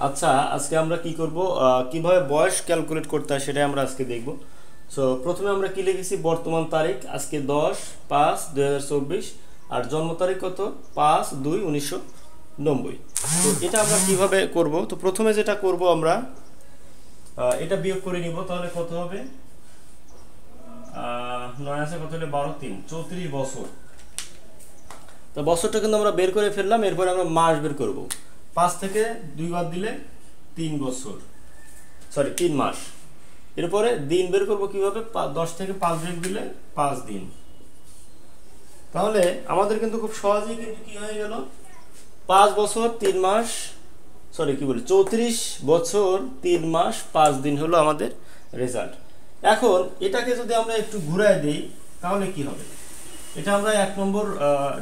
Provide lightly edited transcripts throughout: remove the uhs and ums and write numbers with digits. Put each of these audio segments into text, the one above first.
আচ্ছা, আজকে আমরা কি করব, কিভাবে বয়স ক্যালকুলেট করতে হয় সেটাই আমরা আজকে দেখব। সো প্রথমে আমরা কি লিখেছি, বর্তমান তারিখ আজকে 10/5/2024 আর জন্ম তারিখ কত, 5/2/1990। তো এটা আমরা কিভাবে করব, তো প্রথমে যেটা করব আমরা এটা বিয়োগ করে নিব। তাহলে কত হবে, 9 আছে কত হলে 12 3 34 বছর। তো বছরটা কিন্তু আমরা বের করে ফেললাম। এরপরে আমরা মাস বের করব। 5 থেকে 2 বাদ দিলে 3 বছর, সরি 3 মাস। এরপরে দিন বের করব কিভাবে, 10 থেকে 5 বিয়োগ দিলে 5 দিন। তাহলে আমাদের কিন্তু খুব সহজেই কিন্তু কি হয়ে গেল, 5 বছর 3 মাস, সরি কি বলি 34 বছর 3 মাস 5 দিন হলো আমাদের রেজাল্ট। এখন এটাকে যদি আমরা একটু ঘুরায় দিই তাহলে কি হবে, এটা আমরা 1 নম্বর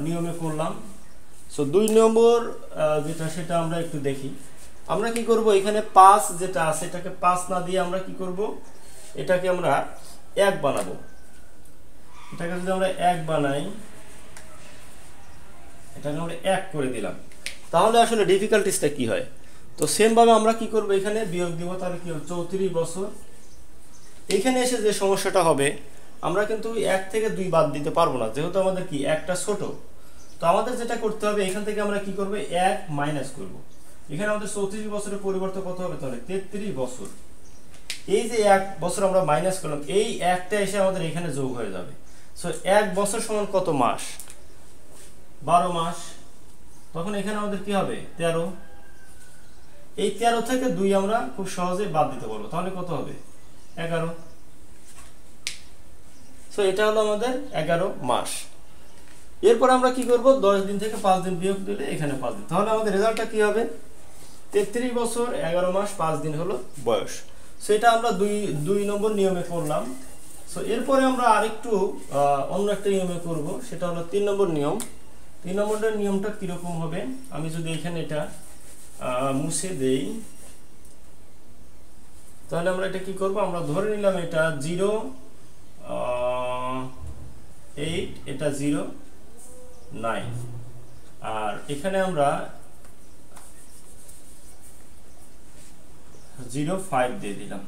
নিয়মে করলাম। সো 2 নম্বর যেটা সেটা আমরা একটু দেখি। আমরা কি করব, এখানে 5 যেটা আছে এটাকে 5 না দিয়ে আমরা কি করব, এটাকে আমরা 1 বানাবো। এটাকে যদি আমরা 1 বানাই, এটাকে আমরা 1 করে দিলাম, তাহলে আসলে ডিফিকাল্টিসটা কি হয়। তো সেম ভাবে আমরা কি করব, এখানে বিয়োগ দিব। তাহলে কি হবে, 34 বছর। এখানে এসে যে সমস্যাটা হবে, আমরা কিন্তু 1 থেকে 2 বাদ দিতে পারবো না, যেহেতু আমাদের কি একটা ছোট। তো আমাদের যেটা করতে হবে, এখান থেকে আমরা কি করব, 1 মাইনাস করব। এখানে আমাদের 34 বছরের পরিবর্তে কত হবে, তাহলে 33 বছর। এই যে 1 বছর আমরা মাইনাস করলাম, এই 1টা এসে আমাদের এখানে যোগ হয়ে যাবে। সো 1 বছর সমান কত মাস, 12 মাস। তখন এখানে আমাদের কি হবে, 13। এই 13 থেকে 2 আমরা খুব সহজেই বাদ দিতে পারবো, তাহলে কত হবে, 11। সো এটা হলো আমাদের 11 মাস। এরপর আমরা কি করব, 10 দিন থেকে 5 দিন বিয়োগ দিলে এখানে 5 দিন, তাহলে আমাদের রেজাল্টটা কি হবে, 33 বছর 11 মাস 5 দিন হলো বয়স। সেটা আমরা দুই নম্বর নিয়মে করলাম। সো এরপরে আমরা আরেকটু অন্য একটা নিয়মে করব, সেটা হলো 3 নম্বর নিয়ম। 3 নম্বরের নিয়মটা কিরকম হবে, আমি যদি এখানে এটা মুছে দেই, তাহলে আমরা এটা কি করব, আমরা ধরে নিলাম এটা 0 8, এটা 0 9, আর এখানে আমরা 0 5 দিয়ে দিলাম,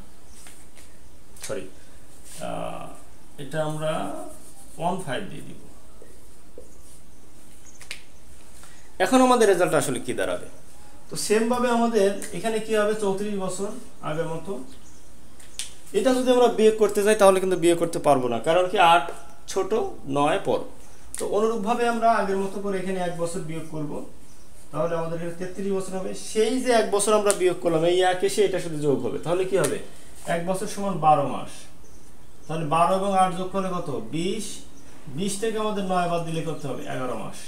সরি এটা আমরা 1 5 দিয়ে দিব। এখন আমাদের রেজাল্ট আসলে কি দাঁড়াবে, তো সেম ভাবে আমাদের এখানে কি হবে, 34 বছর আগের মতো। এটা যদি আমরা বিয়োগ করতে যাই তাহলে কিন্তু বিয়োগ করতে পারবো না, কারণ কি 8 ছোট 9 বড়। তো অনুরূপভাবে আমরা আগের মতো করে এখানে 1 বছর বিয়োগ করব, তাহলে আমাদের এখানে 33 বছর হবে। সেই যে 1 বছর আমরা বিয়োগ করলাম, এই 1 এসে এটার সাথে যোগ হবে, তাহলে কি হবে, 1 বছর সমান 12 মাস। তাহলে 12 এবং 8 যোগ করলে কত, 20। 20 থেকে আমাদের 9 বাদ দিলে করতে হবে 11 মাস।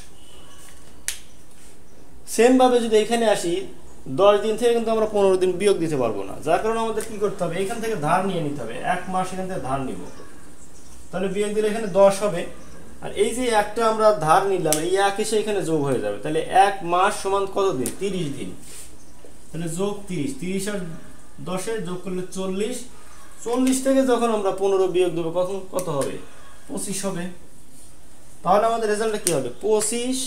সেম ভাবে যদি এখানে আসি, 10 দিন থেকে কিন্তু আমরা 15 দিন বিয়োগ দিতে পারবো না, যার কারণে আমাদের কি করতে হবে, এখান থেকে ধার নিয়ে নিতে হবে। 1 মাস এখান থেকে ধার নিব, তাহলে বিয়োগ দিলে এখানে 10 হবে। আর এই যে একটা আমরা ধার নিলাম, এই 1 এসে এখানে যোগ হয়ে যাবে, তাহলে 1 মাস সমান কত দিন, 30 দিন। তাহলে যোগ 30, 30 আর 10 এ যোগ করলে 40। 40 থেকে যখন আমরা 15 বিয়োগ দেবো কখন কত হবে, 25 হবে। তাহলে আমাদের রেজাল্টটা কি হবে, 25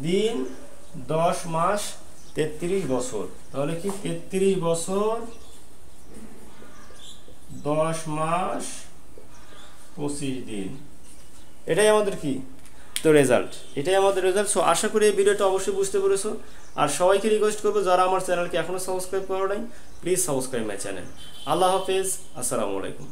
দিন 10 মাস 33 বছর। তাহলে কি 33 বছর 10 মাস 25 দিন, এটাই আমাদের কি, তো রেজাল্ট, এটাই আমাদের রেজাল্ট। সো আশা করি এই ভিডিওটা অবশ্যই বুঝতে পেরেছো। আর সবাইকে রিকোয়েস্ট করবো, যারা আমার চ্যানেলকে এখনো সাবস্ক্রাইব করো নাই, প্লিজ সাবস্ক্রাইব মাই চ্যানেল। আল্লাহ হাফেজ, আসসালামু আলাইকুম।